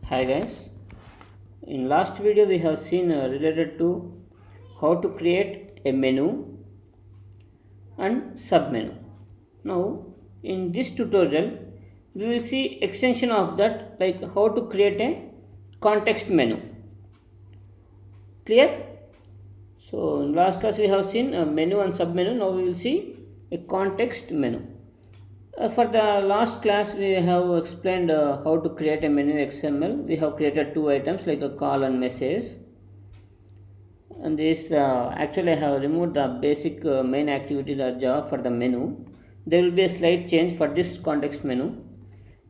Hi guys, in last video we have seen related to how to create a menu and submenu. Now in this tutorial we will see extension of that, like how to create a context menu. Clear? So in last class we have seen a menu and submenu. Now we will see a context menu. For the last class we have explained how to create a menu XML. We have created two items like a call and message, and this actually I have removed the basic main activity.java for the menu. There will be a slight change for this context menu.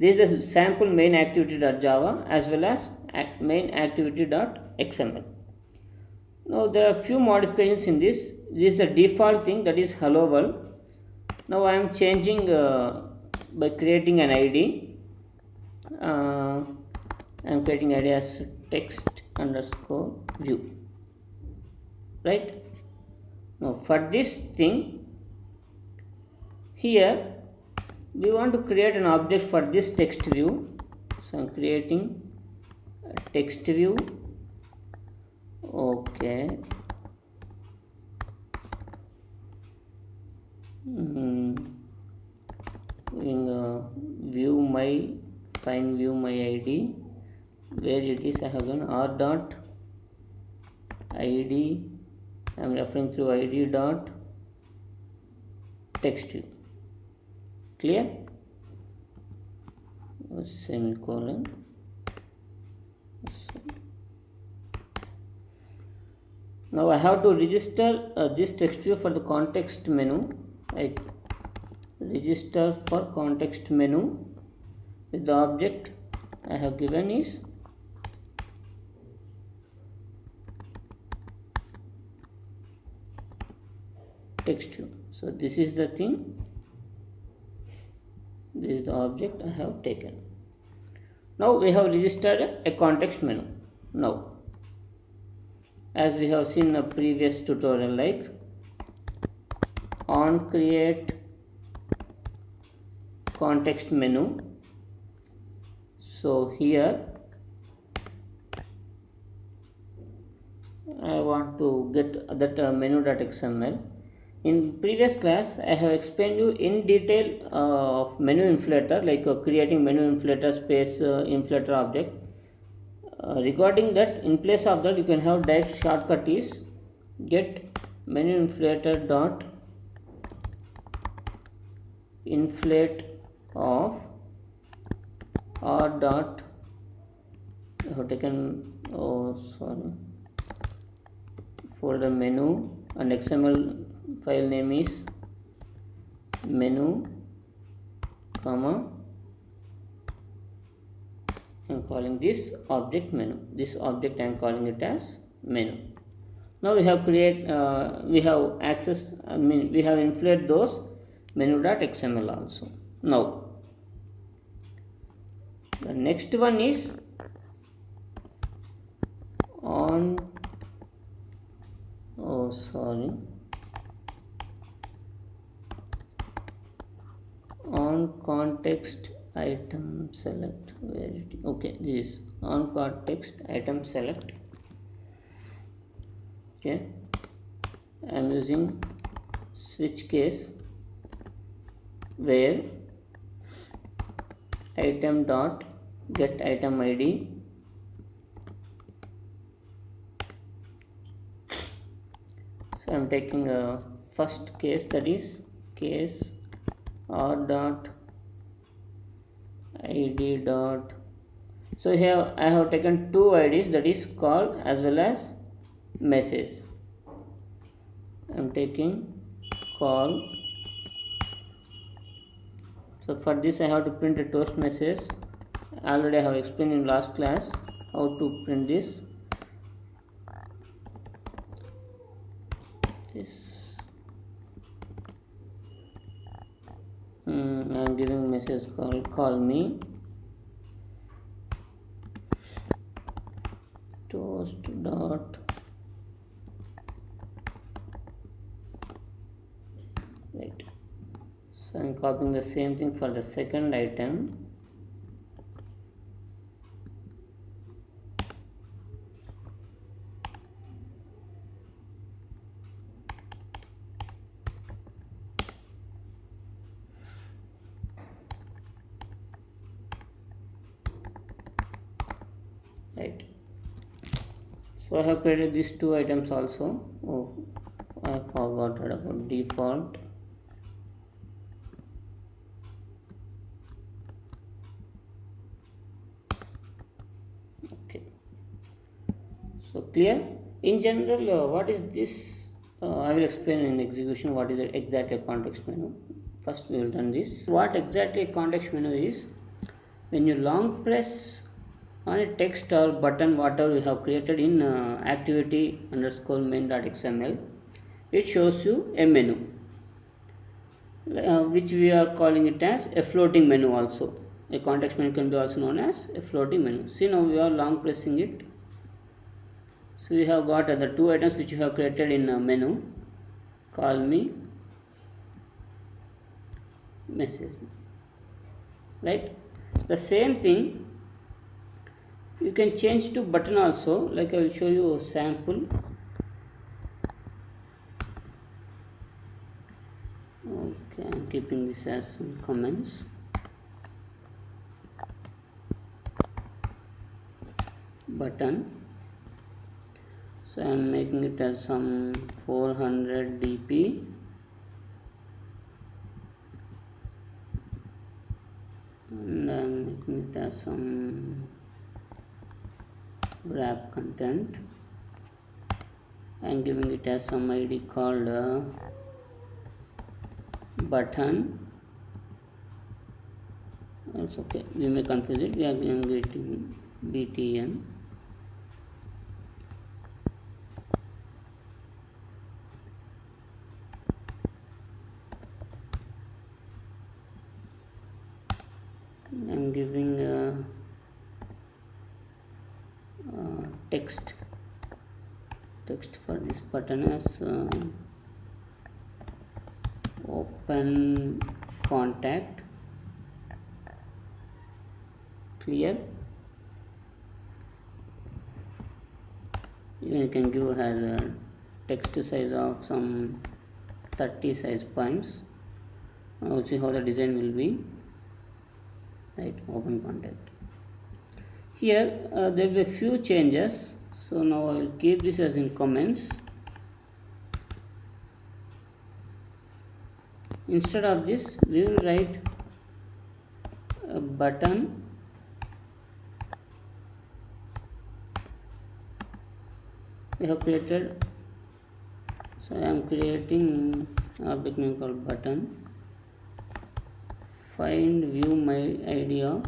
This is the sample main activity.java as well as main activity.xml. Now there are few modifications in this. This is the default thing, that is hello world. Now I am changing by creating an ID. I am creating ID as text underscore view. Right? Now for this thing, here we want to create an object for this text view. So I am creating a text view. Okay. View my find view my ID, where it is I have done r dot id. I am referring to id dot text view. Clear? Semicolon. Now I have to register this text view for the context menu. I register for context menu with the object I have given is text view. So this is the thing, this is the object I have taken. Now we have registered a context menu. Now as we have seen in a previous tutorial, like on create context menu. So here I want to get that menu.xml. In previous class I have explained you in detail of menu inflator, like creating menu inflator space inflator object. Regarding that, in place of that you can have direct shortcut is get menu inflator dot inflate of r dot, I have taken folder menu and XML file name is menu, comma, I am calling this object menu. This object I am calling it as menu. Now we have we have access, we have inflated those menu.xml also. Now the next one is on context item select, where it is. Okay, this is on context item select. Okay, I am using switch case where item dot get item id, so I am taking a first case, that is case r dot id dot. So here I have taken two IDs, that is call as well as message. I am taking call. So for this I have to print a toast message. Already I have explained in last class how to print this. I am giving message call me toast dot right. So I am copying the same thing for the second item. right? So I have created these two items also. Oh, I forgot about default. Okay, so clear. In general, what is this? I will explain in execution what is exactly a context menu. First we will run this. What exactly a context menu is: when you long press on a text or button whatever we have created in activity underscore main.xml, it shows you a menu, which we are calling it as a floating menu also. A context menu can be also known as a floating menu. See, now we are long pressing it. So we have got the two items which you have created in a menu. Call me, message me, right? The same thing you can change to button also, like I will show you a sample. Okay, I'm keeping this as some comments. Button, so I'm making it as some 400 dp, and I'm making it as some wrap content. I'm giving it as some id called button. It's okay, we may confuse it. We are giving it btn. I'm giving text for this button as open contact. Clear. Even you can give as a text size of some 30 size points. Now see how the design will be, right? Open contact. Here there will be a few changes, so now I will keep this as in comments. Instead of this we will write a button we have created. So I am creating object name called button. Find view my id of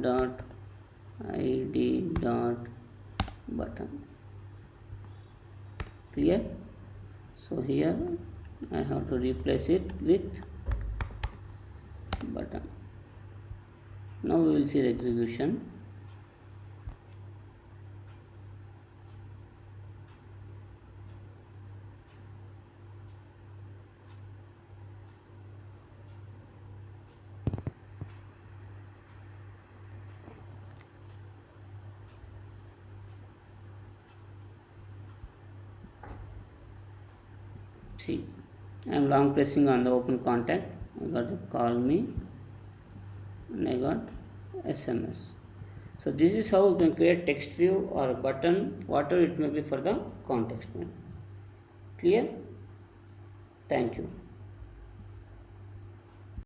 dot id dot button. Clear. So here I have to replace it with button. Now we will see the execution. See, I am long pressing on the open contact. I got the call me and I got SMS. So this is how you can create text view or a button, whatever it may be, for the context menu. Clear? Thank you.